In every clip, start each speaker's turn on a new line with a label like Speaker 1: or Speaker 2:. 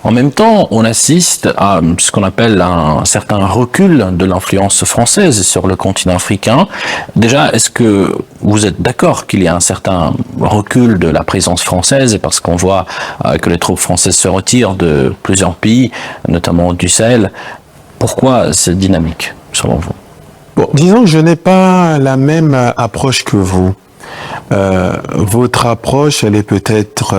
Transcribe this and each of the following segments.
Speaker 1: En même temps, on assiste à ce qu'on appelle un certain recul de l'influence française sur le continent africain. Déjà, est-ce que vous êtes d'accord qu'il y a un certain recul de la présence française, parce qu'on voit que les troupes françaises se retirent de plusieurs pays, notamment du Sahel? Pourquoi cette dynamique, selon vous?
Speaker 2: Bon, disons que je n'ai pas la même approche que vous. Votre approche, elle est peut-être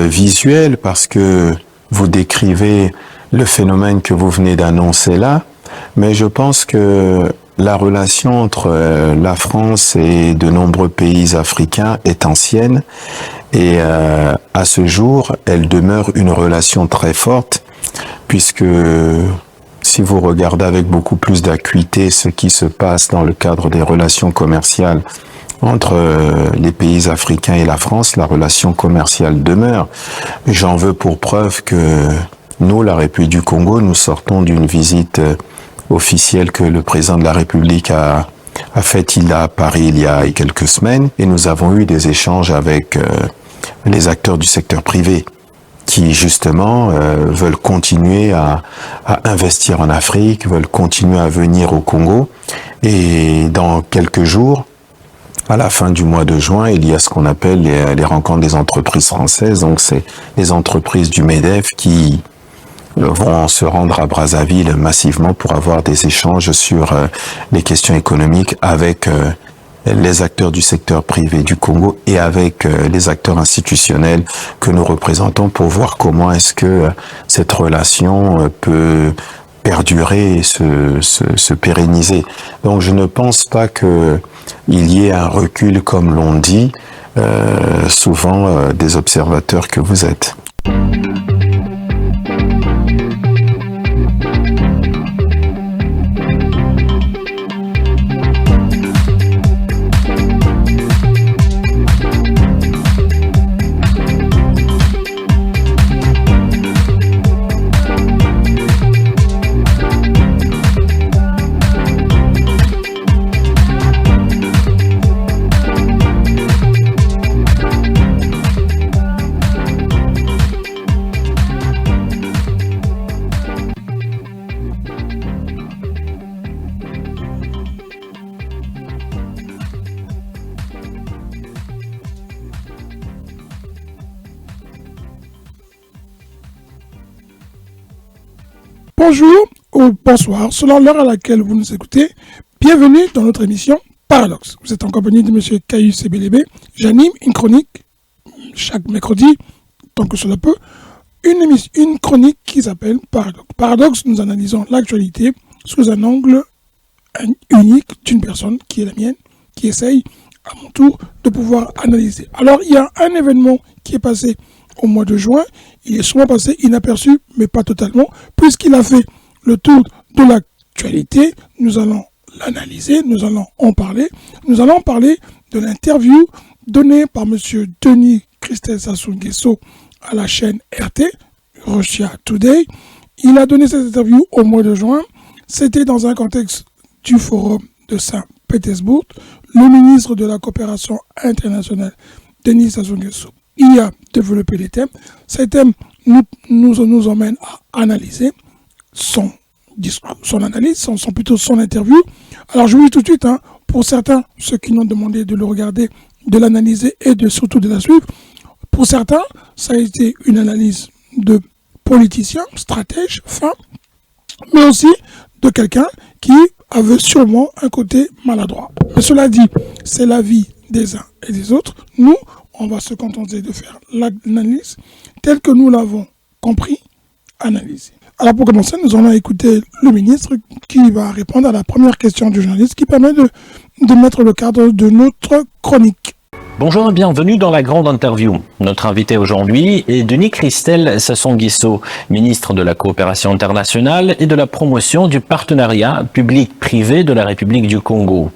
Speaker 2: visuelle parce que vous décrivez le phénomène que vous venez d'annoncer là, mais je pense que la relation entre la France et de nombreux pays africains est ancienne et à ce jour, elle demeure une relation très forte puisque si vous regardez avec beaucoup plus d'acuité ce qui se passe dans le cadre des relations commerciales entre les pays africains et la France, la relation commerciale demeure. J'en veux pour preuve que nous, la République du Congo, nous sortons d'une visite officielle que le président de la République a faite à Paris il y a quelques semaines, et nous avons eu des échanges avec les acteurs du secteur privé qui justement veulent continuer à investir en Afrique, veulent continuer à venir au Congo. Et dans quelques jours, à la fin du mois de juin, il y a ce qu'on appelle les rencontres des entreprises françaises. Donc, c'est les entreprises du MEDEF qui vont se rendre à Brazzaville massivement pour avoir des échanges sur les questions économiques avec les acteurs du secteur privé du Congo et avec les acteurs institutionnels que nous représentons pour voir comment est-ce que cette relation peut perdurer et se pérenniser. Donc je ne pense pas qu'il y ait un recul comme l'on dit souvent des observateurs que vous êtes.
Speaker 3: Bonjour ou bonsoir, selon l'heure à laquelle vous nous écoutez. Bienvenue dans notre émission Paradoxe. Vous êtes en compagnie de M. Caius Sebelebe. J'anime une chronique chaque mercredi, tant que cela peut, une chronique qui s'appelle Paradoxe. Paradoxe, nous analysons l'actualité sous un angle unique d'une personne qui est la mienne, qui essaye à mon tour de pouvoir analyser. Alors, il y a un événement qui est passé au mois de juin. Il est souvent passé inaperçu, mais pas totalement, puisqu'il a fait le tour de l'actualité. Nous allons l'analyser, nous allons en parler. Nous allons parler de l'interview donnée par M. Denis Christel Sassou Nguesso à la chaîne RT, Russia Today. Il a donné cette interview au mois de juin. C'était dans un contexte du forum de Saint-Pétersbourg. Le ministre de la Coopération internationale, Denis Sassou Nguesso, il a développé les thèmes. Ces thèmes nous emmènent à analyser son discours, son analyse, plutôt son interview. Alors je vous dis tout de suite, pour certains, ceux qui m'ont demandé de le regarder, de l'analyser et surtout de la suivre, pour certains, ça a été une analyse de politicien, stratège, fin, mais aussi de quelqu'un qui avait sûrement un côté maladroit. Mais cela dit, c'est la vie des uns et des autres. Nous, on va se contenter de faire l'analyse telle que nous l'avons compris, analysée. Alors pour commencer, nous allons écouter le ministre qui va répondre à la première question du journaliste qui permet de mettre le cadre de notre chronique.
Speaker 1: Bonjour et bienvenue dans la grande interview. Notre invité aujourd'hui est Denis Christel Sassou Nguesso, ministre de la Coopération internationale et de la promotion du partenariat public-privé de la République du Congo.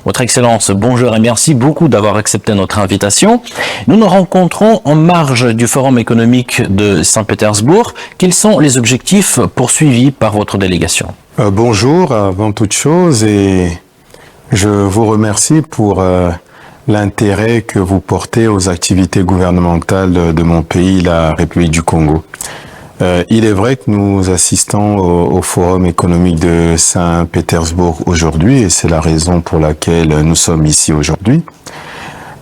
Speaker 1: Votre Excellence, bonjour et merci beaucoup d'avoir accepté notre invitation. Nous nous rencontrons en marge du Forum économique de Saint-Pétersbourg. Quels sont les objectifs poursuivis par votre délégation?
Speaker 2: Bonjour avant toute chose et je vous remercie pour l'intérêt que vous portez aux activités gouvernementales de mon pays, la République du Congo. Il est vrai que nous assistons au Forum économique de Saint-Pétersbourg aujourd'hui et c'est la raison pour laquelle nous sommes ici aujourd'hui.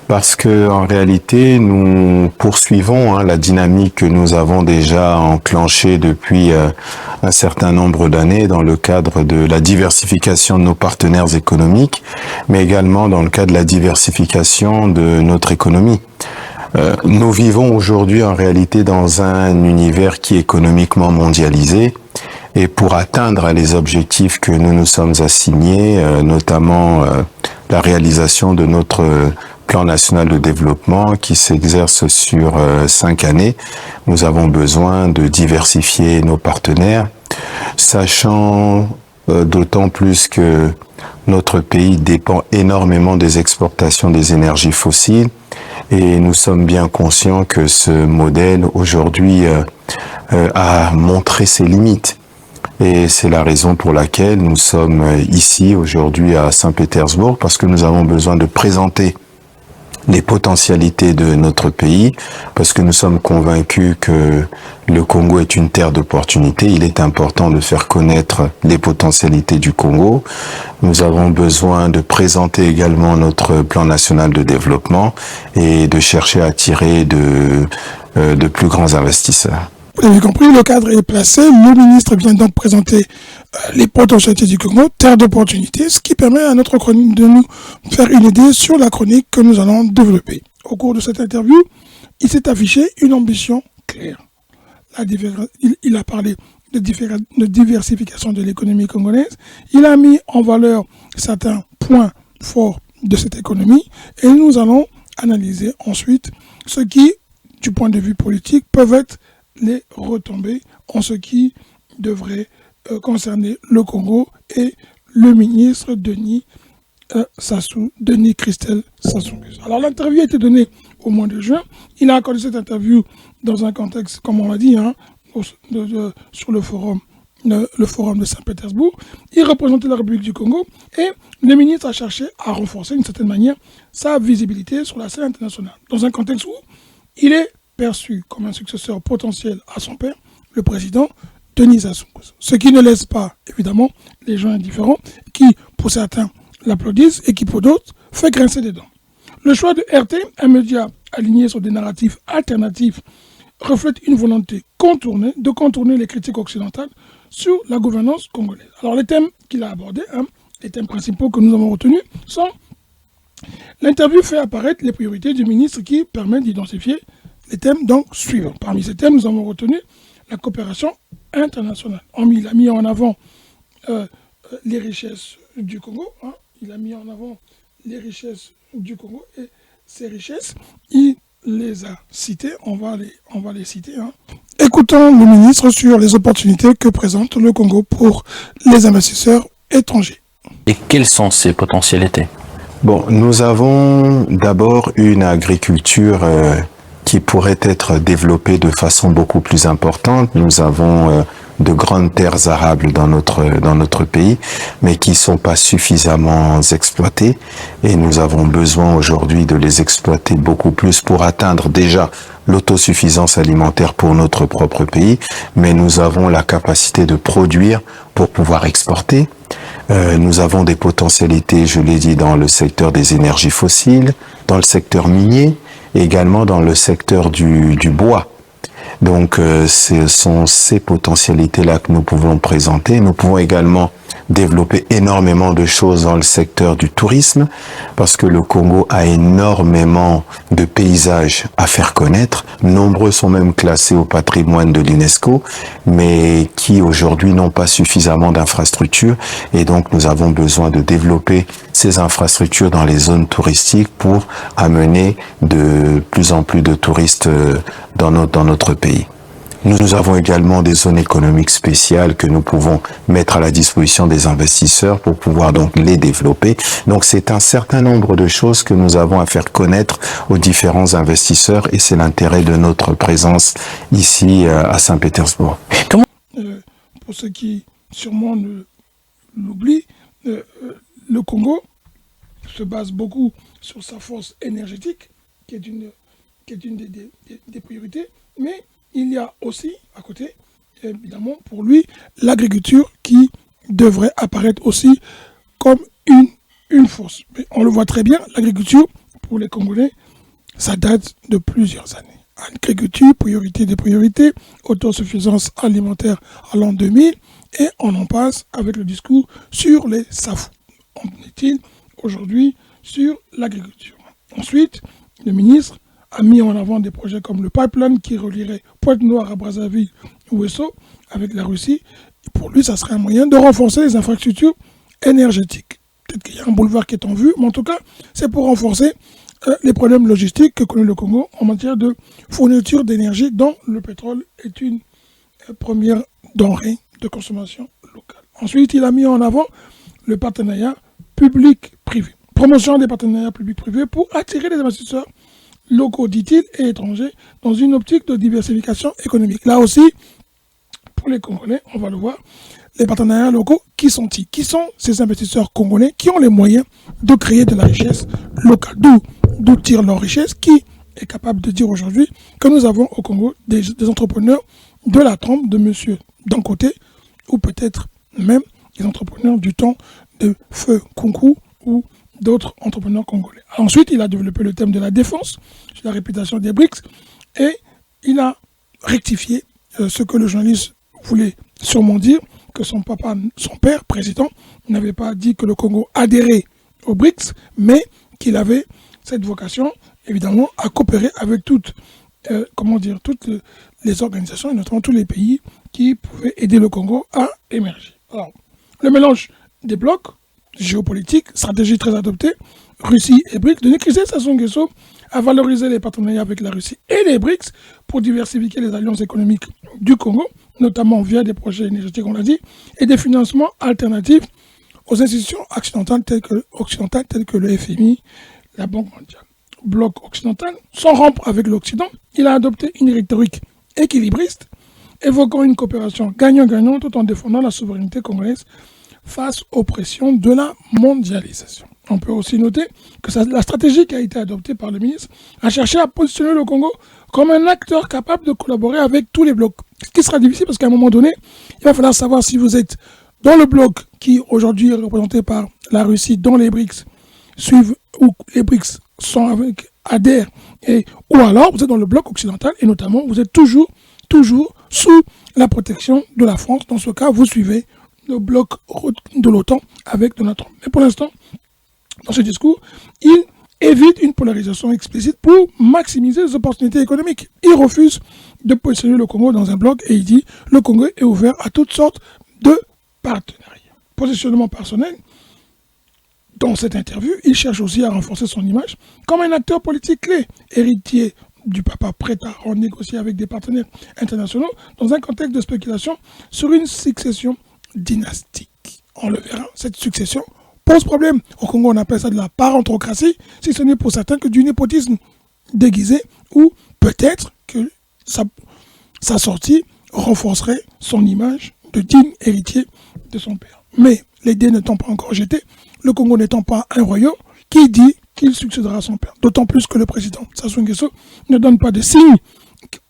Speaker 2: Parce que en réalité, nous poursuivons la dynamique que nous avons déjà enclenchée depuis un certain nombre d'années dans le cadre de la diversification de nos partenaires économiques, mais également dans le cadre de la diversification de notre économie. Nous vivons aujourd'hui en réalité dans un univers qui est économiquement mondialisé et pour atteindre les objectifs que nous nous sommes assignés, notamment la réalisation de notre plan national de développement qui s'exerce sur 5 années, nous avons besoin de diversifier nos partenaires, sachant d'autant plus que notre pays dépend énormément des exportations des énergies fossiles et nous sommes bien conscients que ce modèle aujourd'hui a montré ses limites. Et c'est la raison pour laquelle nous sommes ici aujourd'hui à Saint-Pétersbourg, parce que nous avons besoin de présenter les potentialités de notre pays, parce que nous sommes convaincus que le Congo est une terre d'opportunités. Il est important de faire connaître les potentialités du Congo. Nous avons besoin de présenter également notre plan national de développement et de chercher à attirer de plus grands investisseurs.
Speaker 3: Vous avez compris, le cadre est placé. Le ministre vient donc présenter les potentialités du Congo, terre d'opportunités, ce qui permet à notre chronique de nous faire une idée sur la chronique que nous allons développer. Au cours de cette interview, il s'est affiché une ambition claire. Il a parlé de diversification de l'économie congolaise. Il a mis en valeur certains points forts de cette économie et nous allons analyser ensuite ce qui, du point de vue politique, peuvent être les retombées en ce qui devrait concerner le Congo et le ministre Denis Christelle Sassou Nguesso. Alors l'interview a été donnée au mois de juin. Il a accordé cette interview dans un contexte, comme on l'a dit, sur le forum de Saint-Pétersbourg. Il représentait la République du Congo et le ministre a cherché à renforcer d'une certaine manière sa visibilité sur la scène internationale. Dans un contexte où il est perçu comme un successeur potentiel à son père, le président Denis Sassou Nguesso. Ce qui ne laisse pas, évidemment, les gens indifférents, qui, pour certains, l'applaudissent et qui, pour d'autres, fait grincer des dents. Le choix de RT, un média aligné sur des narratifs alternatifs, reflète une volonté de contourner les critiques occidentales sur la gouvernance congolaise. Alors, les thèmes qu'il a abordés, les thèmes principaux que nous avons retenus, sont l'interview fait apparaître les priorités du ministre qui permettent d'identifier les thèmes donc suivants. Parmi ces thèmes, nous avons retenu la coopération internationale. Il a mis en avant les richesses du Congo. Il a mis en avant les richesses du Congo et ces richesses, il les a citées. On va les citer. Écoutons le ministre sur les opportunités que présente le Congo pour les investisseurs étrangers.
Speaker 1: Et quelles sont ces potentialités?
Speaker 2: Bon, nous avons d'abord une agriculture qui pourrait être développée de façon beaucoup plus importante. Nous avons de grandes terres arables dans notre pays, mais qui sont pas suffisamment exploitées. Et nous avons besoin aujourd'hui de les exploiter beaucoup plus pour atteindre déjà l'autosuffisance alimentaire pour notre propre pays. Mais nous avons la capacité de produire pour pouvoir exporter. Nous avons des potentialités, je l'ai dit, dans le secteur des énergies fossiles, dans le secteur minier, et également dans le secteur du bois. Donc ce sont ces potentialités-là que nous pouvons présenter. Nous pouvons également développer énormément de choses dans le secteur du tourisme, parce que le Congo a énormément de paysages à faire connaître. Nombreux sont même classés au patrimoine de l'UNESCO, mais qui aujourd'hui n'ont pas suffisamment d'infrastructures. Et donc nous avons besoin de développer ces infrastructures dans les zones touristiques pour amener de plus en plus de touristes dans notre pays. Nous avons également des zones économiques spéciales que nous pouvons mettre à la disposition des investisseurs pour pouvoir donc les développer. Donc c'est un certain nombre de choses que nous avons à faire connaître aux différents investisseurs et c'est l'intérêt de notre présence ici à Saint-Pétersbourg.
Speaker 3: Pour ceux qui sûrement l'oublient, le Congo se base beaucoup sur sa force énergétique, qui est une des priorités, mais il y a aussi, à côté, évidemment, pour lui, l'agriculture qui devrait apparaître aussi comme une force. Mais on le voit très bien, l'agriculture, pour les Congolais, ça date de plusieurs années. Agriculture, priorité des priorités, autosuffisance alimentaire à l'an 2000, et on en passe avec le discours sur les SAFU. En est-il aujourd'hui sur l'agriculture? Ensuite, le ministre a mis en avant des projets comme le pipeline qui relierait Pointe-Noire à Brazzaville ou Ouesso avec la Russie. Et pour lui, ça serait un moyen de renforcer les infrastructures énergétiques. Peut-être qu'il y a un boulevard qui est en vue, mais en tout cas, c'est pour renforcer les problèmes logistiques que connaît le Congo en matière de fourniture d'énergie dont le pétrole est une première denrée de consommation locale. Ensuite, il a mis en avant le partenariat public-privé. Promotion des partenariats publics-privés pour attirer les investisseurs locaux, dit-il, et étrangers dans une optique de diversification économique. Là aussi, pour les Congolais, on va le voir, les partenariats locaux, qui sont-ils? Qui sont ces investisseurs congolais qui ont les moyens de créer de la richesse locale? D'où tirent leur richesse? Qui est capable de dire aujourd'hui que nous avons au Congo des entrepreneurs de la trempe de monsieur Dangote, ou peut-être même des entrepreneurs du temps de Feu Kunku ou d'autres entrepreneurs congolais. Ensuite, il a développé le thème de la défense, sur la réputation des BRICS, et il a rectifié ce que le journaliste voulait sûrement dire, que son père, président, n'avait pas dit que le Congo adhérait aux BRICS, mais qu'il avait cette vocation, évidemment, à coopérer avec toutes les organisations, et notamment tous les pays qui pouvaient aider le Congo à émerger. Alors, le mélange des blocs géopolitiques, stratégie très adoptée, Russie et BRICS, Denis Christel Sassou Nguesso a valorisé les partenariats avec la Russie et les BRICS pour diversifier les alliances économiques du Congo, notamment via des projets énergétiques, on l'a dit, et des financements alternatifs aux institutions occidentales telles que le FMI, la Banque mondiale. Bloc occidental, sans rompre avec l'Occident, il a adopté une rhétorique équilibriste, évoquant une coopération gagnant-gagnant tout en défendant la souveraineté congolaise face aux pressions de la mondialisation. On peut aussi noter que la stratégie qui a été adoptée par le ministre a cherché à positionner le Congo comme un acteur capable de collaborer avec tous les blocs. Ce qui sera difficile parce qu'à un moment donné, il va falloir savoir si vous êtes dans le bloc qui aujourd'hui est représenté par la Russie, dont les BRICS suivent, ou les BRICS adhèrent, ou alors vous êtes dans le bloc occidental et notamment vous êtes toujours sous la protection de la France. Dans ce cas, vous suivez le bloc de l'OTAN avec Donald Trump. Mais pour l'instant, dans ce discours, il évite une polarisation explicite pour maximiser les opportunités économiques. Il refuse de positionner le Congo dans un bloc et il dit que le Congo est ouvert à toutes sortes de partenariats. Positionnement personnel, dans cette interview, il cherche aussi à renforcer son image comme un acteur politique clé, héritier du papa prêt à renégocier avec des partenaires internationaux dans un contexte de spéculation sur une succession dynastique. On le verra, cette succession pose problème. Au Congo, on appelle ça de la parentocratie, si ce n'est pour certains que du népotisme déguisé, ou peut-être que sa sortie renforcerait son image de digne héritier de son père. Mais les dés n'étant pas encore jetés, le Congo n'étant pas un royaume, qui dit qu'il succédera à son père? D'autant plus que le président Sassou Nguesso ne donne pas de signes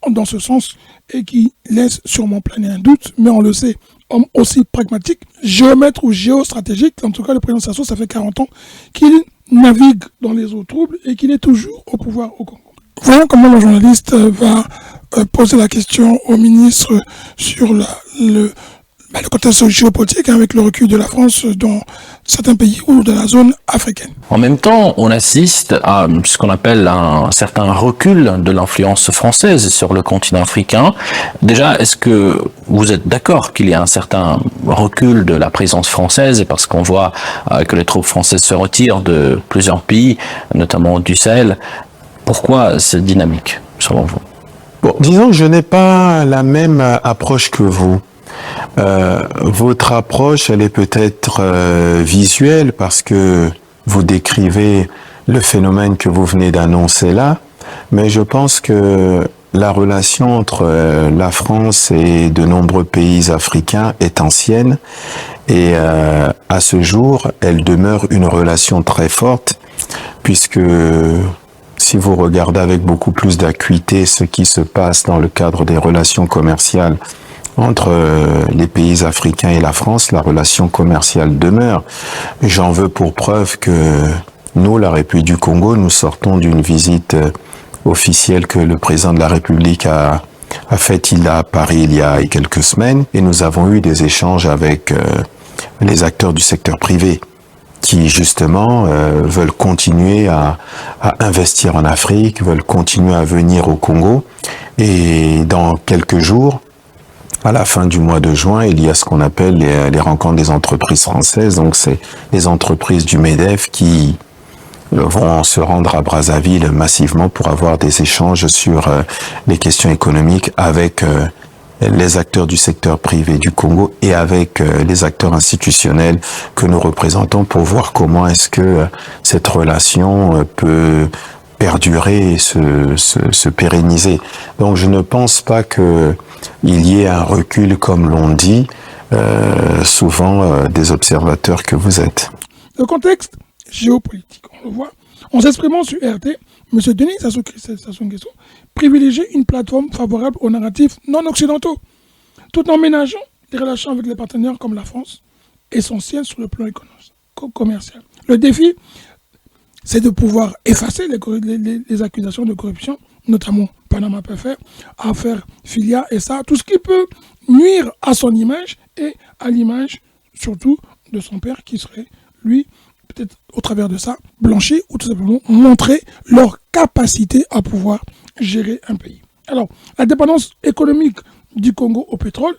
Speaker 3: dans ce sens et qui laisse sûrement planer un doute, mais on le sait, homme aussi pragmatique, géomètre ou géostratégique, en tout cas le président Sassou, ça fait 40 ans qu'il navigue dans les eaux troubles et qu'il est toujours au pouvoir au Congo. Voilà comment le journaliste va poser la question au ministre sur le contexte géopolitique avec le recul de la France dans certains pays ou de la zone africaine.
Speaker 1: En même temps, on assiste à ce qu'on appelle un certain recul de l'influence française sur le continent africain. Déjà, est-ce que vous êtes d'accord qu'il y a un certain recul de la présence française, parce qu'on voit que les troupes françaises se retirent de plusieurs pays, notamment du Sahel? Pourquoi cette dynamique, selon vous?
Speaker 2: Bon, disons que je n'ai pas la même approche que vous. Votre approche, elle est peut-être visuelle parce que vous décrivez le phénomène que vous venez d'annoncer là, mais je pense que la relation entre la France et de nombreux pays africains est ancienne et à ce jour, elle demeure une relation très forte puisque si vous regardez avec beaucoup plus d'acuité ce qui se passe dans le cadre des relations commerciales entre les pays africains et la France, la relation commerciale demeure. J'en veux pour preuve que nous, la République du Congo, nous sortons d'une visite officielle que le président de la République a faite à Paris il y a quelques semaines, et nous avons eu des échanges avec les acteurs du secteur privé qui justement veulent continuer à investir en Afrique, veulent continuer à venir au Congo. Et dans quelques jours, à la fin du mois de juin, il y a ce qu'on appelle les rencontres des entreprises françaises. Donc c'est les entreprises du MEDEF qui vont se rendre à Brazzaville massivement pour avoir des échanges sur les questions économiques avec les acteurs du secteur privé du Congo et avec les acteurs institutionnels que nous représentons pour voir comment est-ce que cette relation peut perdurer et se pérenniser. Donc je ne pense pas qu'il y ait un recul comme l'on dit souvent des observateurs que vous êtes.
Speaker 3: Le contexte géopolitique, on le voit. En s'exprimant sur RT, M. Denis Sassou Nguesso privilégie une plateforme favorable aux narratifs non occidentaux, tout en ménageant les relations avec les partenaires comme la France, essentielles sur le plan économique, commercial. Le défi, c'est de pouvoir effacer les accusations de corruption, notamment Panama Papers, affaire Filia et ça, tout ce qui peut nuire à son image et à l'image surtout de son père qui serait, lui, peut-être au travers de ça, blanchi ou tout simplement montrer leur capacité à pouvoir gérer un pays. Alors, la dépendance économique du Congo au pétrole,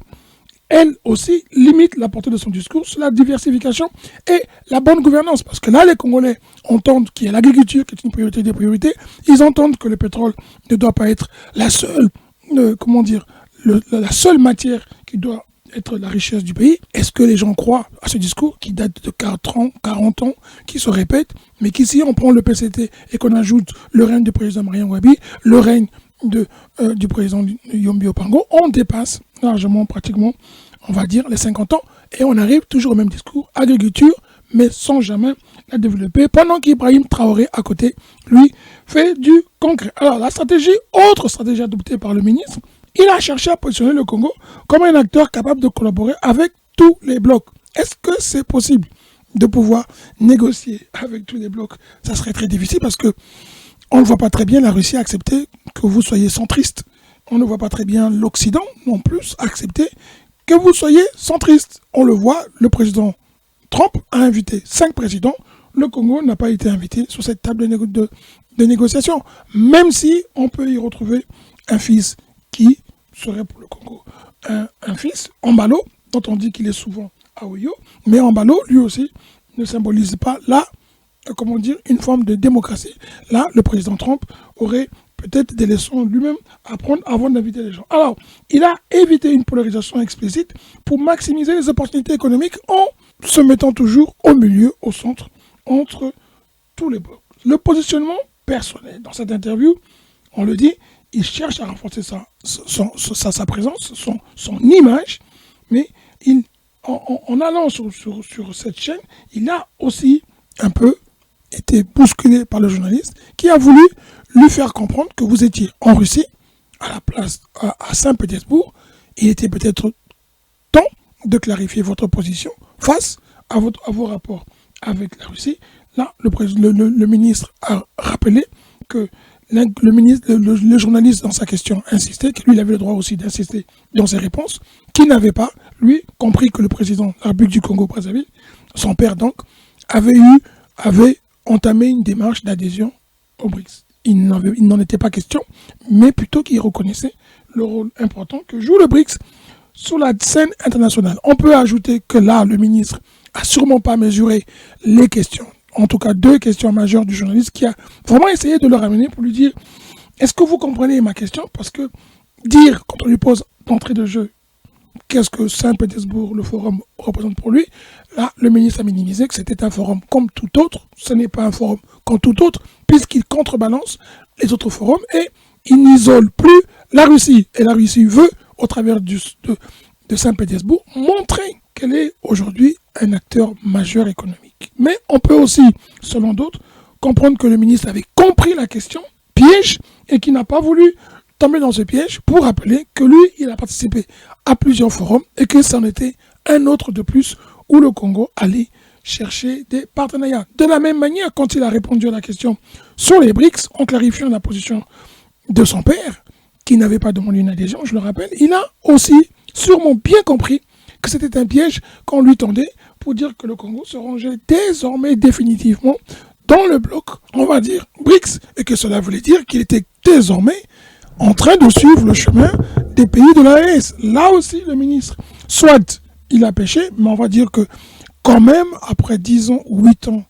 Speaker 3: elle aussi limite la portée de son discours sur la diversification et la bonne gouvernance. Parce que là, les Congolais entendent qu'il y a l'agriculture qui est une priorité des priorités. Ils entendent que le pétrole ne doit pas être la seule, la seule matière qui doit être la richesse du pays. Est-ce que les gens croient à ce discours qui date de 40 ans, qui se répète, mais qu'ici on prend le PCT et qu'on ajoute le règne du président Mariam Wabi, le règne du président Yombi Opango, on dépasse largement, pratiquement, on va dire, les 50 ans, et on arrive toujours au même discours, agriculture, mais sans jamais la développer, pendant qu'Ibrahim Traoré, à côté, lui, fait du concret. Alors, autre stratégie adoptée par le ministre, il a cherché à positionner le Congo comme un acteur capable de collaborer avec tous les blocs. Est-ce que c'est possible de pouvoir négocier avec tous les blocs? Ça serait très difficile parce que on ne voit pas très bien la Russie accepter que vous soyez centriste. On ne voit pas très bien l'Occident non plus accepter que vous soyez centriste. On le voit, le président Trump a invité 5 présidents. Le Congo n'a pas été invité sur cette table de négociation. Même si on peut y retrouver un fils qui serait pour le Congo un fils, Ambalo, dont on dit qu'il est souvent à Oyo, mais Ambalo, lui aussi, ne symbolise pas une forme de démocratie. Là, le président Trump aurait peut-être des leçons lui-même à prendre avant d'inviter les gens. Alors, il a évité une polarisation explicite pour maximiser les opportunités économiques en se mettant toujours au milieu, au centre, entre tous les blocs. Le positionnement personnel dans cette interview, on le dit, il cherche à renforcer sa présence, son image, mais en allant sur cette chaîne, il a aussi un peu été bousculé par le journaliste qui a voulu lui faire comprendre que vous étiez en Russie, à la place à Saint-Pétersbourg. Il était peut-être temps de clarifier votre position face à vos rapports avec la Russie. Là, le ministre a rappelé que le journaliste dans sa question insistait, que lui il avait le droit aussi d'insister dans ses réponses, qu'il n'avait pas, lui, compris que le président de la République du Congo-Brazzaville, son père donc, avait entamé une démarche d'adhésion au BRICS. Il n'en était pas question, mais plutôt qu'il reconnaissait le rôle important que joue le BRICS sur la scène internationale. On peut ajouter que là, le ministre a sûrement pas mesuré les questions, en tout cas 2 questions majeures du journaliste qui a vraiment essayé de le ramener pour lui dire « Est-ce que vous comprenez ma question ?» Parce que dire, quand on lui pose d'entrée de jeu, qu'est-ce que Saint-Pétersbourg, le forum, représente pour lui, là, le ministre a minimisé que c'était un forum comme tout autre. Ce n'est pas un forum comme tout autre, puisqu'il contrebalance les autres forums et il n'isole plus la Russie. Et la Russie veut, au travers de Saint-Pétersbourg, montrer qu'elle est aujourd'hui un acteur majeur économique. Mais on peut aussi, selon d'autres, comprendre que le ministre avait compris la question, piège, et qu'il n'a pas voulu tombé dans ce piège pour rappeler que lui, il a participé à plusieurs forums et que c'en était un autre de plus où le Congo allait chercher des partenariats. De la même manière, quand il a répondu à la question sur les BRICS, en clarifiant la position de son père, qui n'avait pas demandé une adhésion, je le rappelle, il a aussi sûrement bien compris que c'était un piège qu'on lui tendait pour dire que le Congo se rangeait désormais définitivement dans le bloc, on va dire, BRICS, et que cela voulait dire qu'il était désormais en train de suivre le chemin des pays de l'AES. Là aussi, le ministre, soit il a péché, mais on va dire que quand même, après 10 ans ou 8 ans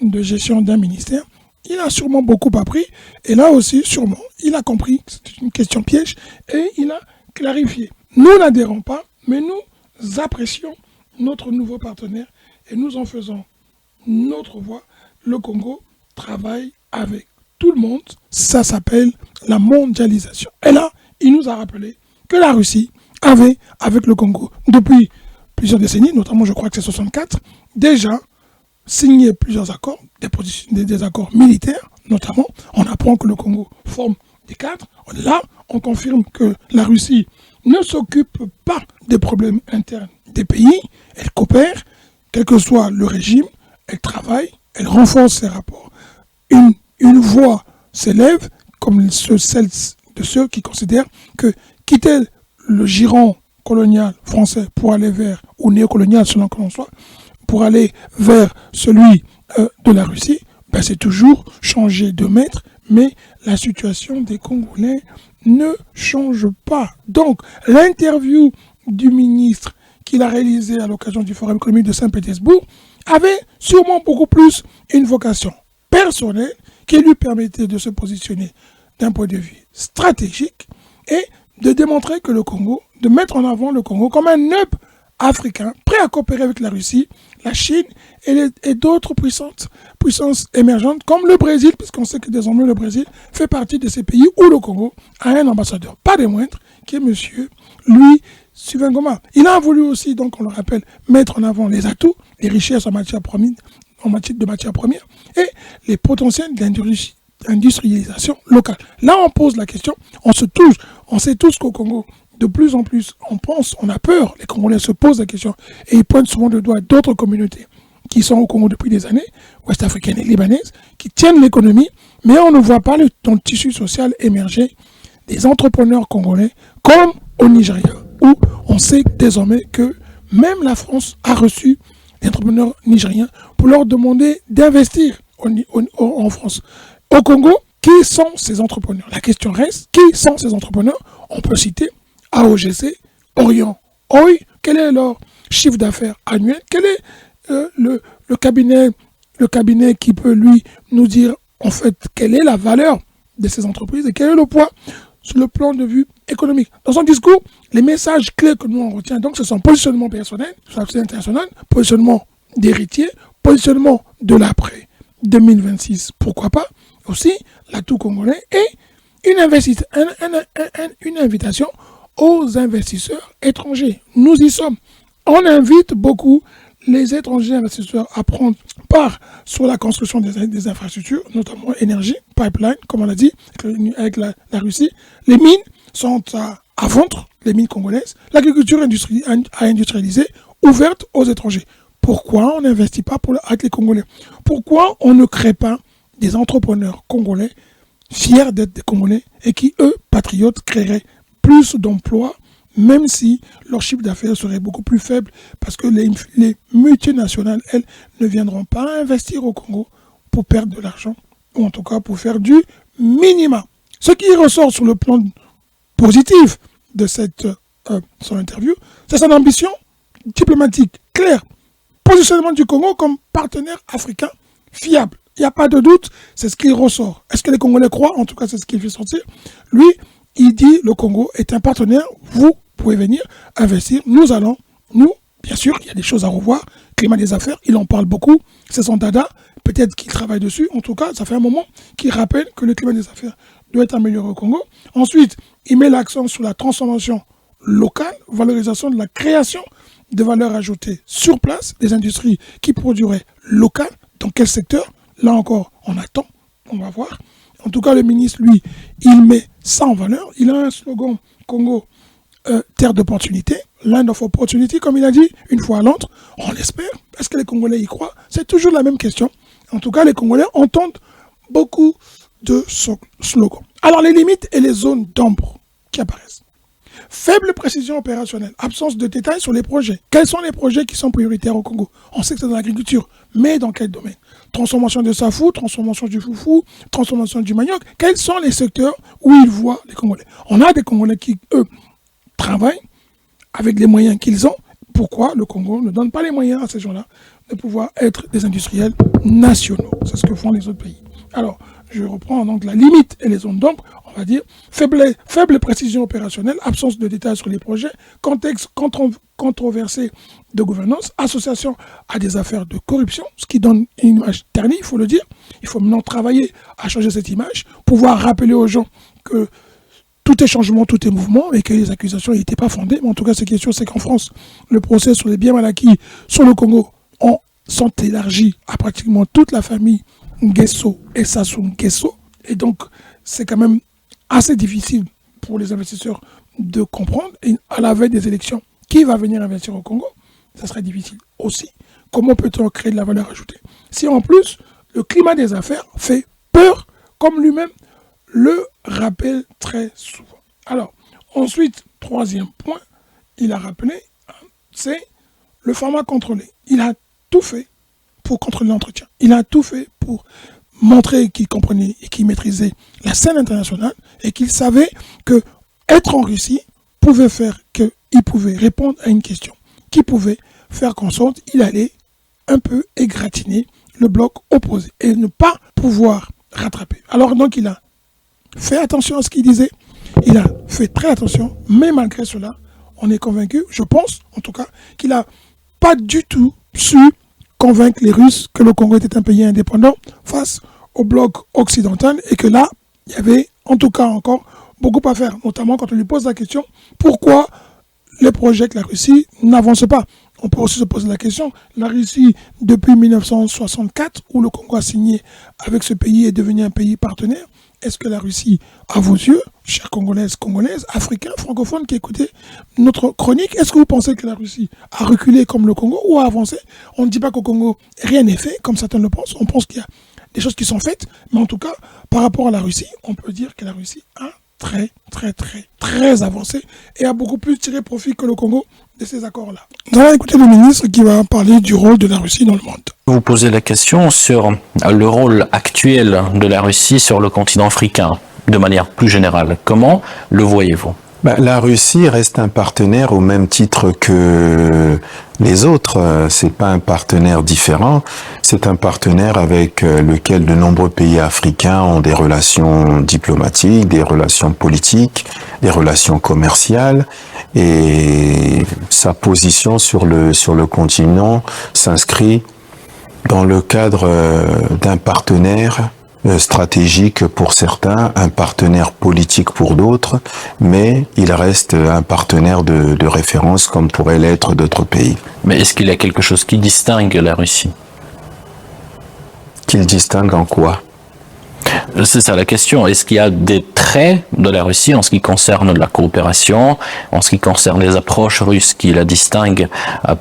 Speaker 3: de gestion d'un ministère, il a sûrement beaucoup appris, et là aussi, sûrement, il a compris que c'était une question piège, et il a clarifié. Nous n'adhérons pas, mais nous apprécions notre nouveau partenaire, et nous en faisons notre voix. Le Congo travaille avec tout le monde, ça s'appelle la mondialisation. Et là, il nous a rappelé que la Russie avait, avec le Congo, depuis plusieurs décennies, notamment je crois que c'est 64, déjà signé plusieurs accords, des accords militaires, notamment. On apprend que le Congo forme des cadres. Là, on confirme que la Russie ne s'occupe pas des problèmes internes des pays. Elle coopère, quel que soit le régime, elle travaille, elle renforce ses rapports. Une voix s'élève, comme celle de ceux qui considèrent que quitter le giron colonial français pour aller vers, ou néocolonial selon que l'on soit, pour aller vers celui de la Russie, ben c'est toujours changer de maître, mais la situation des Congolais ne change pas. Donc, l'interview du ministre qu'il a réalisé à l'occasion du Forum économique de Saint-Pétersbourg avait sûrement beaucoup plus une vocation personnelle qui lui permettait de se positionner d'un point de vue stratégique et de démontrer que le Congo, de mettre en avant le Congo comme un hub africain prêt à coopérer avec la Russie, la Chine et d'autres puissances émergentes comme le Brésil, puisqu'on sait que désormais le Brésil fait partie de ces pays où le Congo a un ambassadeur, pas des moindres, qui est monsieur Louis Suvengoma. Il a voulu aussi, donc on le rappelle, mettre en avant les atouts, les richesses en matière de matières premières et les potentiels d'industrialisation locale. Là, on pose la question, on sait tous qu'au Congo, de plus en plus, on a peur, les Congolais se posent la question et ils pointent souvent le doigt d'autres communautés qui sont au Congo depuis des années, ouest-africaines et libanaises, qui tiennent l'économie, mais on ne voit pas le tissu social émerger des entrepreneurs congolais comme au Nigeria, où on sait désormais que même la France a reçu des entrepreneurs nigériens pour leur demander d'investir en France. Au Congo, qui sont ces entrepreneurs? La question reste, qui sont ces entrepreneurs? On peut citer AOGC, Orient, OI, quel est leur chiffre d'affaires annuel? Quel est le cabinet qui peut lui nous dire en fait quelle est la valeur de ces entreprises et quel est le poids sur le plan de vue économique? Dans son discours, les messages clés que nous en retient donc ce sont positionnement personnel, sur la scène internationale, positionnement d'héritier, positionnement de l'après 2026, pourquoi pas, aussi l'atout congolais et une invitation aux investisseurs étrangers. Nous y sommes. On invite beaucoup les étrangers investisseurs à prendre part sur la construction des infrastructures, notamment énergie, pipeline, comme on l'a dit, avec la Russie. Les mines sont à vendre, les mines congolaises. L'agriculture à industrialiser, ouverte aux étrangers. Pourquoi on n'investit pas avec les Congolais? Pourquoi on ne crée pas des entrepreneurs congolais fiers d'être des Congolais et qui, eux, patriotes, créeraient plus d'emplois, même si leur chiffre d'affaires serait beaucoup plus faible, parce que les multinationales, elles, ne viendront pas investir au Congo pour perdre de l'argent, ou en tout cas pour faire du minima. Ce qui ressort sur le plan positif de son interview, c'est son ambition diplomatique claire. Positionnement du Congo comme partenaire africain fiable. Il n'y a pas de doute, c'est ce qui ressort. Est-ce que les Congolais croient? En tout cas, c'est ce qui fait sortir. Lui, il dit le Congo est un partenaire, vous pouvez venir investir, nous, bien sûr, il y a des choses à revoir, climat des affaires, il en parle beaucoup, c'est son dada, peut-être qu'il travaille dessus, en tout cas, ça fait un moment qu'il rappelle que le climat des affaires doit être amélioré au Congo. Ensuite, il met l'accent sur la transformation locale, valorisation de la création de valeur ajoutée sur place, des industries qui produiraient local, dans quel secteur? Là encore, on attend, on va voir. En tout cas, le ministre, lui, il met ça en valeur. Il a un slogan Congo, terre d'opportunité, land of opportunity, comme il a dit, une fois à Londres. On l'espère. Est-ce que les Congolais y croient? C'est toujours la même question. En tout cas, les Congolais entendent beaucoup de slogans. Alors, les limites et les zones d'ombre qui apparaissent. Faible précision opérationnelle, absence de détails sur les projets. Quels sont les projets qui sont prioritaires au Congo? On sait que c'est dans l'agriculture, mais dans quel domaine? Transformation de safou, transformation du foufou, transformation du manioc. Quels sont les secteurs où ils voient les Congolais? On a des Congolais qui, eux, travaillent avec les moyens qu'ils ont. Pourquoi le Congo ne donne pas les moyens à ces gens-là de pouvoir être des industriels nationaux? C'est ce que font les autres pays. Alors, je reprends donc la limite et les zones d'ombre, on va dire, faible précision opérationnelle, absence de détails sur les projets, contexte controversé de gouvernance, association à des affaires de corruption, ce qui donne une image ternie, il faut le dire. Il faut maintenant travailler à changer cette image, pouvoir rappeler aux gens que tout est changement, tout est mouvement, et que les accusations n'étaient pas fondées. Mais en tout cas, ce qui est sûr, c'est qu'en France, le procès sur les biens mal acquis sur le Congo sont élargis à pratiquement toute la famille Nguesso et Sassou Nguesso. Et donc, c'est quand même assez difficile pour les investisseurs de comprendre. Et à la veille des élections, qui va venir investir au Congo? Ça serait difficile aussi. Comment peut-on créer de la valeur ajoutée? Si en plus, le climat des affaires fait peur, comme lui-même le rappelle très souvent. Alors, ensuite, troisième point, il a rappelé, c'est le format contrôlé. Il a tout fait pour contrôler l'entretien. Il a tout fait pour montrer qu'il comprenait et qu'il maîtrisait la scène internationale et qu'il savait que être en Russie pouvait faire qu'il pouvait répondre à une question, qui pouvait faire qu'en sorte, il allait un peu égratigner le bloc opposé et ne pas pouvoir rattraper. Alors donc, il a fait attention à ce qu'il disait, il a fait très attention, mais malgré cela, on est convaincu, je pense en tout cas, qu'il n'a pas du tout su convaincre les Russes que le Congo était un pays indépendant face au bloc occidental et que là, il y avait en tout cas encore beaucoup à faire, notamment quand on lui pose la question pourquoi les projets de la Russie n'avancent pas. On peut aussi se poser la question, la Russie, depuis 1964, où le Congo a signé avec ce pays, est devenu un pays partenaire. Est-ce que la Russie, à vos yeux, chers Congolaises, Africains, francophones qui écoutez notre chronique, est-ce que vous pensez que la Russie a reculé comme le Congo ou a avancé? On ne dit pas qu'au Congo, rien n'est fait, comme certains le pensent. On pense qu'il y a des choses qui sont faites, mais en tout cas, par rapport à la Russie, on peut dire que la Russie a très avancé et a beaucoup plus tiré profit que le Congo de ces accords-là. Nous allons écouter le ministre qui va parler du rôle de la Russie dans le monde.
Speaker 1: Vous posez la question sur le rôle actuel de la Russie sur le continent africain, de manière plus générale. Comment le voyez-vous?
Speaker 2: La Russie reste un partenaire au même titre que les autres. C'est pas un partenaire différent. C'est un partenaire avec lequel de nombreux pays africains ont des relations diplomatiques, des relations politiques, des relations commerciales. Et sa position sur le continent s'inscrit dans le cadre d'un partenaire stratégique pour certains, un partenaire politique pour d'autres, mais il reste un partenaire de référence comme pourraient l'être d'autres pays.
Speaker 1: Mais est-ce qu'il y a quelque chose qui distingue la Russie?
Speaker 2: Qu'il distingue en quoi?
Speaker 1: C'est ça la question. Est-ce qu'il y a des traits de la Russie en ce qui concerne la coopération, en ce qui concerne les approches russes qui la distinguent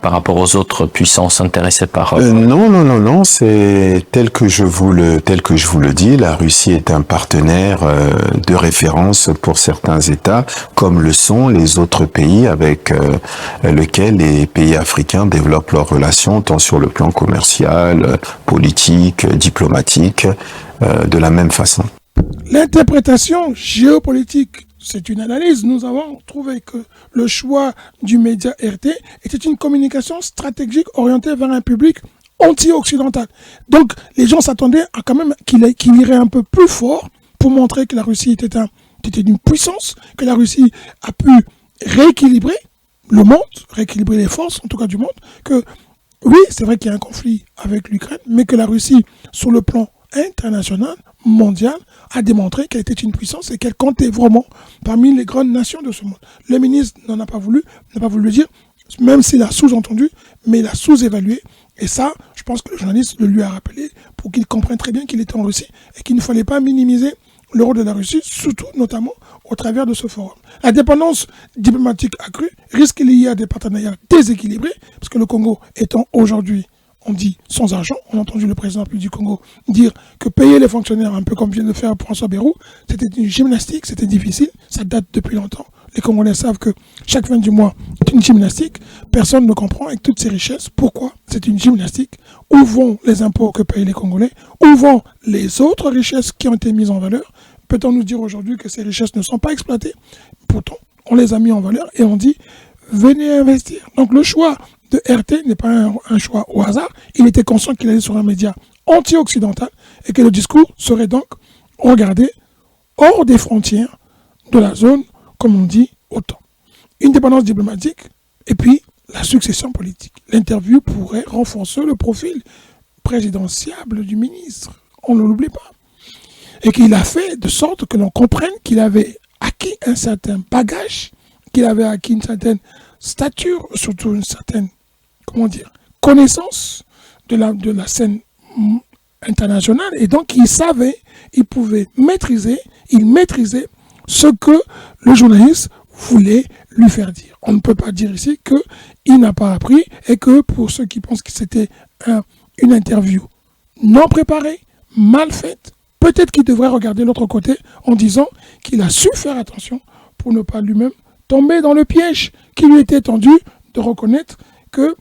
Speaker 1: par rapport aux autres puissances intéressées par...
Speaker 2: Non, c'est tel que je vous le dis, la Russie est un partenaire de référence pour certains États, comme le sont les autres pays avec lesquels les pays africains développent leurs relations, tant sur le plan commercial, politique, diplomatique, de la même façon.
Speaker 3: L'interprétation géopolitique, c'est une analyse. Nous avons trouvé que le choix du média RT était une communication stratégique orientée vers un public anti-occidental. Donc, les gens s'attendaient à quand même qu'il irait un peu plus fort pour montrer que la Russie était une puissance, que la Russie a pu rééquilibrer le monde, rééquilibrer les forces, en tout cas du monde, que oui, c'est vrai qu'il y a un conflit avec l'Ukraine, mais que la Russie, sur le plan international, mondial, a démontré qu'elle était une puissance et qu'elle comptait vraiment parmi les grandes nations de ce monde. Le ministre n'a pas voulu le dire, même s'il a sous-entendu, mais il a sous-évalué. Et ça, je pense que le journaliste le lui a rappelé pour qu'il comprenne très bien qu'il était en Russie et qu'il ne fallait pas minimiser le rôle de la Russie, surtout notamment au travers de ce forum. La dépendance diplomatique accrue risque liée à des partenariats déséquilibrés, parce que le Congo étant aujourd'hui, on dit, sans argent. On a entendu le président du Congo dire que payer les fonctionnaires, un peu comme vient de faire François Bayrou, c'était une gymnastique, c'était difficile, ça date depuis longtemps. Les Congolais savent que chaque fin du mois est une gymnastique. Personne ne comprend avec toutes ces richesses pourquoi c'est une gymnastique. Où vont les impôts que payent les Congolais? Où vont les autres richesses qui ont été mises en valeur? Peut-on nous dire aujourd'hui que ces richesses ne sont pas exploitées? Pourtant, on les a mis en valeur et on dit venez investir. Donc le choix de RT n'est pas un choix au hasard. Il était conscient qu'il allait sur un média anti-occidental et que le discours serait donc regardé hors des frontières de la zone, comme on dit, OTAN. Une dépendance diplomatique et puis la succession politique. L'interview pourrait renforcer le profil présidentiable du ministre. On ne l'oublie pas. Et qu'il a fait de sorte que l'on comprenne qu'il avait acquis un certain bagage, qu'il avait acquis une certaine stature, surtout une certaine, connaissance de la scène internationale. Et donc, il savait, il maîtrisait ce que le journaliste voulait lui faire dire. On ne peut pas dire ici qu'il n'a pas appris et que pour ceux qui pensent que c'était une interview non préparée, mal faite, peut-être qu'il devrait regarder l'autre côté en disant qu'il a su faire attention pour ne pas lui-même tomber dans le piège qui lui était tendu de reconnaître que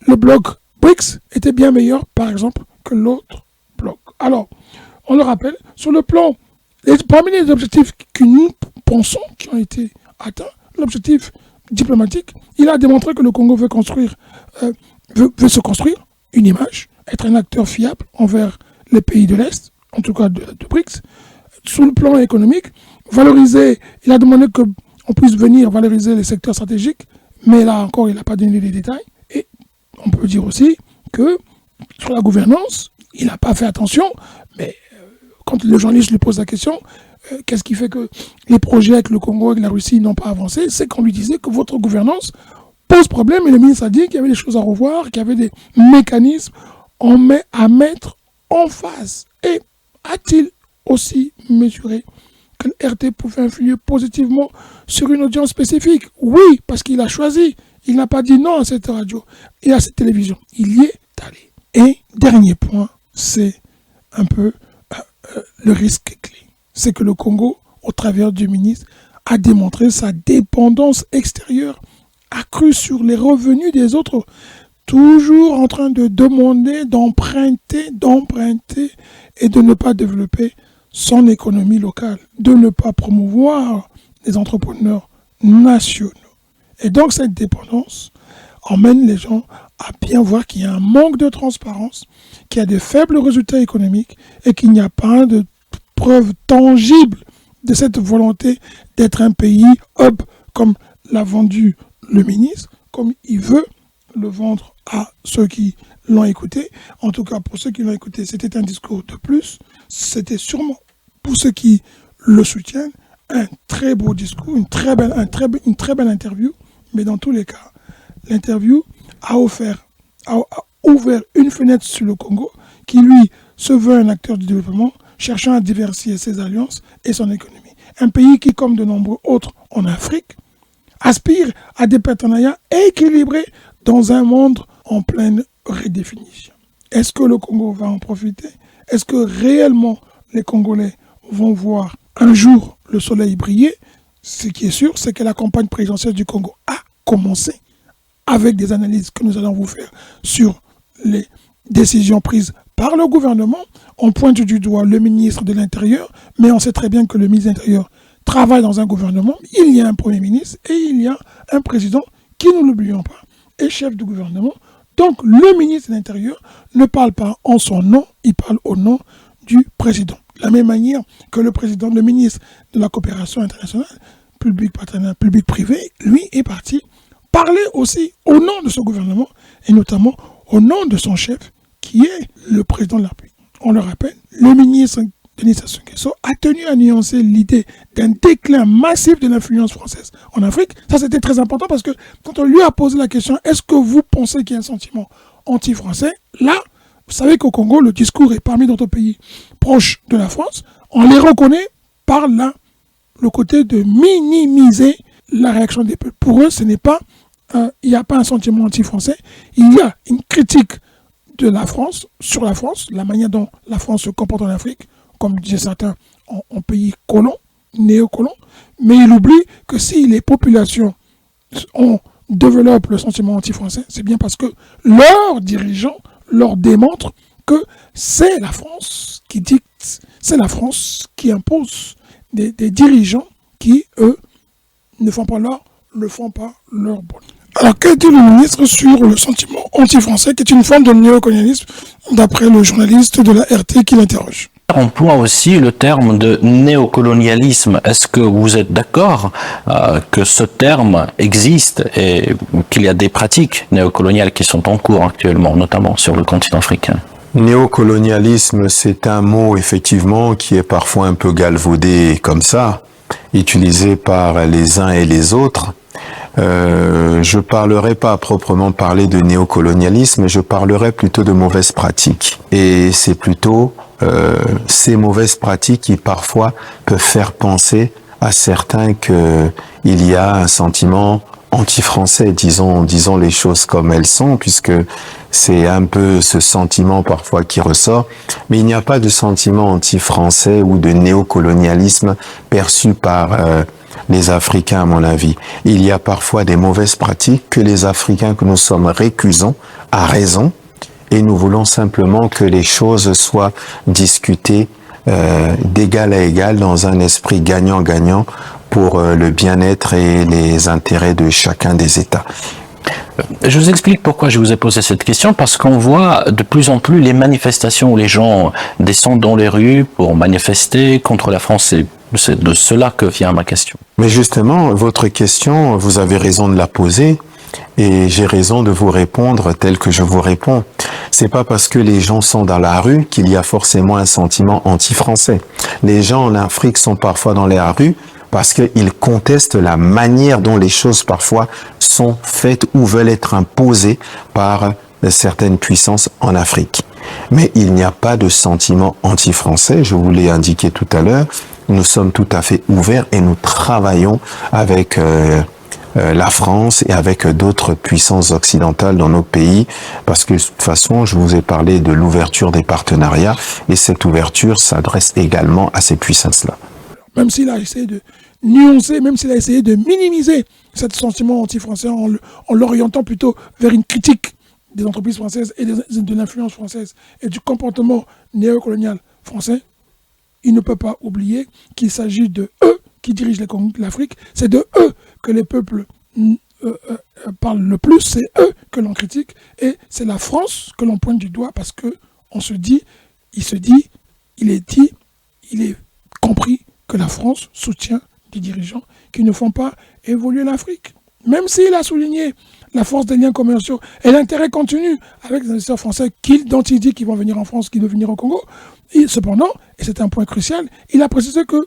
Speaker 3: le bloc BRICS était bien meilleur, par exemple, que l'autre bloc. Alors, on le rappelle, sur le plan, parmi les objectifs que nous pensons qui ont été atteints, l'objectif diplomatique, il a démontré que le Congo veut se construire une image, être un acteur fiable envers les pays de l'Est, en tout cas de BRICS. Sur le plan économique, il a demandé qu'on puisse venir valoriser les secteurs stratégiques, mais là encore, il n'a pas donné les détails. Et on peut dire aussi que sur la gouvernance, il n'a pas fait attention, mais quand le journaliste lui pose la question, qu'est-ce qui fait que les projets avec le Congo et la Russie n'ont pas avancé? C'est qu'on lui disait que votre gouvernance pose problème, et le ministre a dit qu'il y avait des choses à revoir, qu'il y avait des mécanismes à mettre en face. Et a-t-il aussi mesuré que le RT pouvait influer positivement sur une audience spécifique? Oui, parce qu'il a choisi. Il n'a pas dit non à cette radio et à cette télévision. Il y est allé. Et dernier point, c'est un peu le risque clé. C'est que le Congo, au travers du ministre, a démontré sa dépendance extérieure accrue sur les revenus des autres, toujours en train de demander, d'emprunter et de ne pas développer son économie locale, de ne pas promouvoir les entrepreneurs nationaux. Et donc cette dépendance emmène les gens à bien voir qu'il y a un manque de transparence, qu'il y a de faibles résultats économiques et qu'il n'y a pas de preuve tangible de cette volonté d'être un pays hub comme l'a vendu le ministre, comme il veut le vendre à ceux qui l'ont écouté. En tout cas, pour ceux qui l'ont écouté, c'était un discours de plus. C'était sûrement, pour ceux qui le soutiennent, un très beau discours, une très belle interview. Mais dans tous les cas, l'interview a ouvert une fenêtre sur le Congo qui, lui, se veut un acteur du développement, cherchant à diversifier ses alliances et son économie. Un pays qui, comme de nombreux autres en Afrique, aspire à des partenariats équilibrés dans un monde en pleine redéfinition. Est-ce que le Congo va en profiter? Est-ce que réellement les Congolais vont voir un jour le soleil briller? Ce qui est sûr, c'est que la campagne présidentielle du Congo a commencé avec des analyses que nous allons vous faire sur les décisions prises par le gouvernement. On pointe du doigt le ministre de l'Intérieur, mais on sait très bien que le ministre de l'Intérieur travaille dans un gouvernement. Il y a un Premier ministre et il y a un président qui, nous l'oublions pas, est chef du gouvernement. Donc le ministre de l'Intérieur ne parle pas en son nom, il parle au nom du président. De la même manière que le ministre de la coopération internationale, public-privé, lui est parti parler aussi au nom de ce gouvernement et notamment au nom de son chef qui est le président de la République. On le rappelle, le ministre Denis Sassou Nguesso a tenu à nuancer l'idée d'un déclin massif de l'influence française en Afrique. Ça, c'était très important parce que quand on lui a posé la question, est-ce que vous pensez qu'il y a un sentiment anti-français? Là, vous savez qu'au Congo, le discours est parmi d'autres pays proches de la France. On les reconnaît par là le côté de minimiser la réaction des peuples. Pour eux, ce n'est pas, il n'y a pas un sentiment anti-français, il y a une critique de la France, sur la France, la manière dont la France se comporte en Afrique, comme disaient certains, en pays colon, néocolon, mais il oublie que si les populations développent le sentiment anti-français, c'est bien parce que leurs dirigeants leur démontrent que c'est la France qui dicte, c'est la France qui impose des dirigeants qui, eux, ne font pas leur bon. Alors, que dit le ministre sur le sentiment anti-français, qui est une forme de néocolonialisme, d'après le journaliste de la RT qui l'interroge?
Speaker 1: On emploie aussi le terme de néocolonialisme. Est-ce que vous êtes d'accord que ce terme existe et qu'il y a des pratiques néocoloniales qui sont en cours actuellement, notamment sur le continent africain?
Speaker 2: Néocolonialisme, c'est un mot effectivement qui est parfois un peu galvaudé comme ça, utilisé par les uns et les autres. Je parlerai pas à proprement parler de néocolonialisme, mais je parlerai plutôt de mauvaises pratiques. Et c'est plutôt ces mauvaises pratiques qui parfois peuvent faire penser à certains qu'il y a un sentiment anti-français, disons les choses comme elles sont, puisque c'est un peu ce sentiment parfois qui ressort. Mais il n'y a pas de sentiment anti-français ou de néocolonialisme perçu par les Africains, à mon avis. Il y a parfois des mauvaises pratiques que les Africains que nous sommes récusons à raison, et nous voulons simplement que les choses soient discutées d'égal à égal dans un esprit gagnant-gagnant pour le bien-être et les intérêts de chacun des États.
Speaker 1: Je vous explique pourquoi je vous ai posé cette question, parce qu'on voit de plus en plus les manifestations où les gens descendent dans les rues pour manifester contre la France. C'est de cela que vient ma question.
Speaker 2: Mais justement, votre question, vous avez raison de la poser et j'ai raison de vous répondre tel que je vous réponds. C'est pas parce que les gens sont dans la rue qu'il y a forcément un sentiment anti-français. Les gens en Afrique sont parfois dans la rue parce qu'ils contestent la manière dont les choses parfois sont faites ou veulent être imposées par certaines puissances en Afrique. Mais il n'y a pas de sentiment anti-français, je vous l'ai indiqué tout à l'heure. Nous sommes tout à fait ouverts et nous travaillons avec la France et avec d'autres puissances occidentales dans nos pays, parce que de toute façon, je vous ai parlé de l'ouverture des partenariats, et cette ouverture s'adresse également à ces puissances-là.
Speaker 3: Même s'il a essayé de nuancer, même s'il a essayé de minimiser ce sentiment anti-français en l'orientant plutôt vers une critique des entreprises françaises et de l'influence française et du comportement néocolonial français, il ne peut pas oublier qu'il s'agit de eux qui dirigent l'Afrique, c'est de eux que les peuples parlent le plus, c'est eux que l'on critique, et c'est la France que l'on pointe du doigt parce que il est compris que la France soutient des dirigeants qui ne font pas évoluer l'Afrique. Même s'il a souligné la force des liens commerciaux et l'intérêt continu avec les investisseurs français dont il dit qu'ils vont venir en France, qu'ils veulent venir au Congo, cependant, et c'est un point crucial, il a précisé que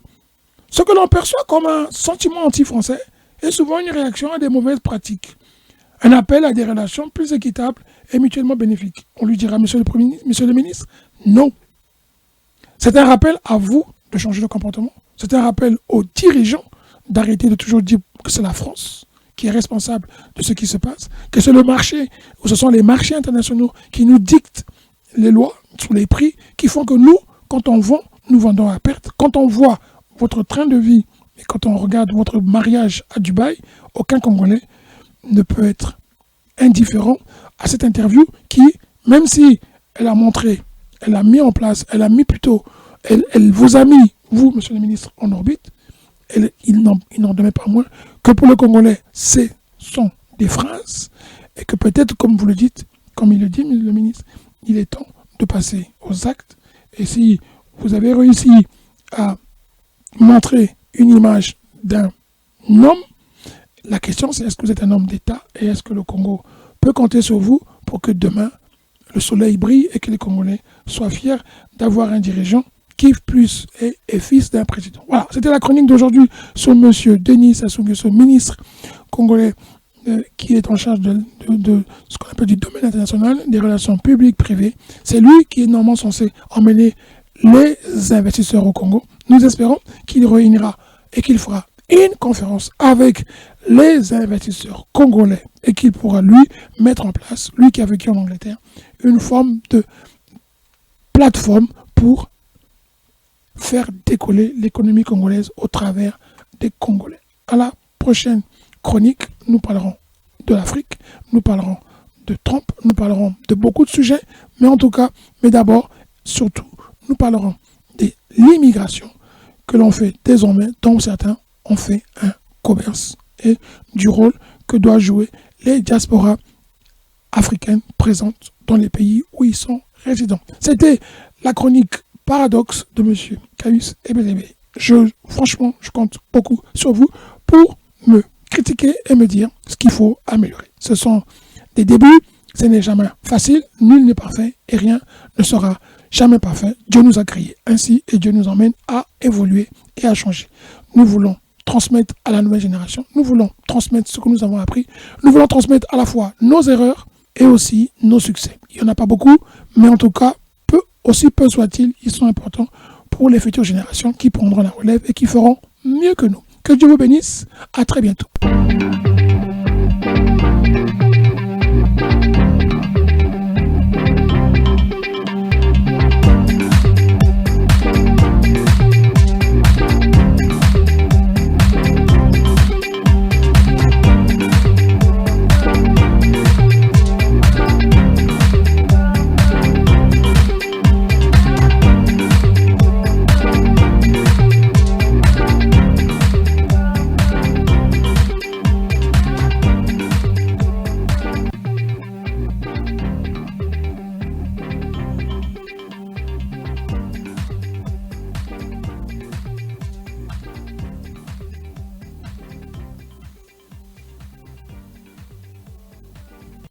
Speaker 3: ce que l'on perçoit comme un sentiment anti-français est souvent une réaction à des mauvaises pratiques. Un appel à des relations plus équitables et mutuellement bénéfiques. On lui dira, monsieur le ministre, non. C'est un rappel à vous de changer de comportement. C'est un rappel aux dirigeants d'arrêter de toujours dire que c'est la France qui est responsable de ce qui se passe, que c'est le marché, ou ce sont les marchés internationaux qui nous dictent les lois sur les prix, qui font que nous, quand on vend, nous vendons à perte. Quand on voit votre train de vie et quand on regarde votre mariage à Dubaï, aucun Congolais ne peut être indifférent à cette interview qui, même si elle a montré, elle a mis en place, elle vous a mis, vous, monsieur le ministre, en orbite, il n'en demeure pas moins que pour le Congolais, ce sont des phrases et que peut-être, comme vous le dites, comme il le dit, le ministre, il est temps de passer aux actes. Et si vous avez réussi à montrer une image d'un homme, la question c'est est-ce que vous êtes un homme d'État et est-ce que le Congo peut compter sur vous pour que demain le soleil brille et que les Congolais soient fiers d'avoir un dirigeant qui plus est fils d'un président. Voilà, c'était la chronique d'aujourd'hui sur M. Denis Sassou Nguesso, ministre congolais qui est en charge de ce qu'on appelle du domaine international, des relations publiques-privées. C'est lui qui est normalement censé emmener les investisseurs au Congo. Nous espérons qu'il réunira et qu'il fera une conférence avec les investisseurs congolais et qu'il pourra lui mettre en place, lui qui a vécu en Angleterre, une forme de plateforme pour faire décoller l'économie congolaise au travers des Congolais. À la prochaine chronique, nous parlerons de l'Afrique, nous parlerons de Trump, nous parlerons de beaucoup de sujets, mais en tout cas, mais d'abord, surtout, nous parlerons de l'immigration que l'on fait désormais, dont certains ont fait un commerce, et du rôle que doivent jouer les diasporas africaines présentes dans les pays où ils sont résidents. C'était la chronique Paradoxe de M. Caius Ebelebe. Franchement, je compte beaucoup sur vous pour me critiquer et me dire ce qu'il faut améliorer. Ce sont des débuts, ce n'est jamais facile, nul n'est parfait et rien ne sera jamais parfait. Dieu nous a créés ainsi et Dieu nous emmène à évoluer et à changer. Nous voulons transmettre à la nouvelle génération, nous voulons transmettre ce que nous avons appris, nous voulons transmettre à la fois nos erreurs et aussi nos succès. Il n'y en a pas beaucoup, mais en tout cas, aussi peu soit-il, ils sont importants pour les futures générations qui prendront la relève et qui feront mieux que nous. Que Dieu vous bénisse. À très bientôt.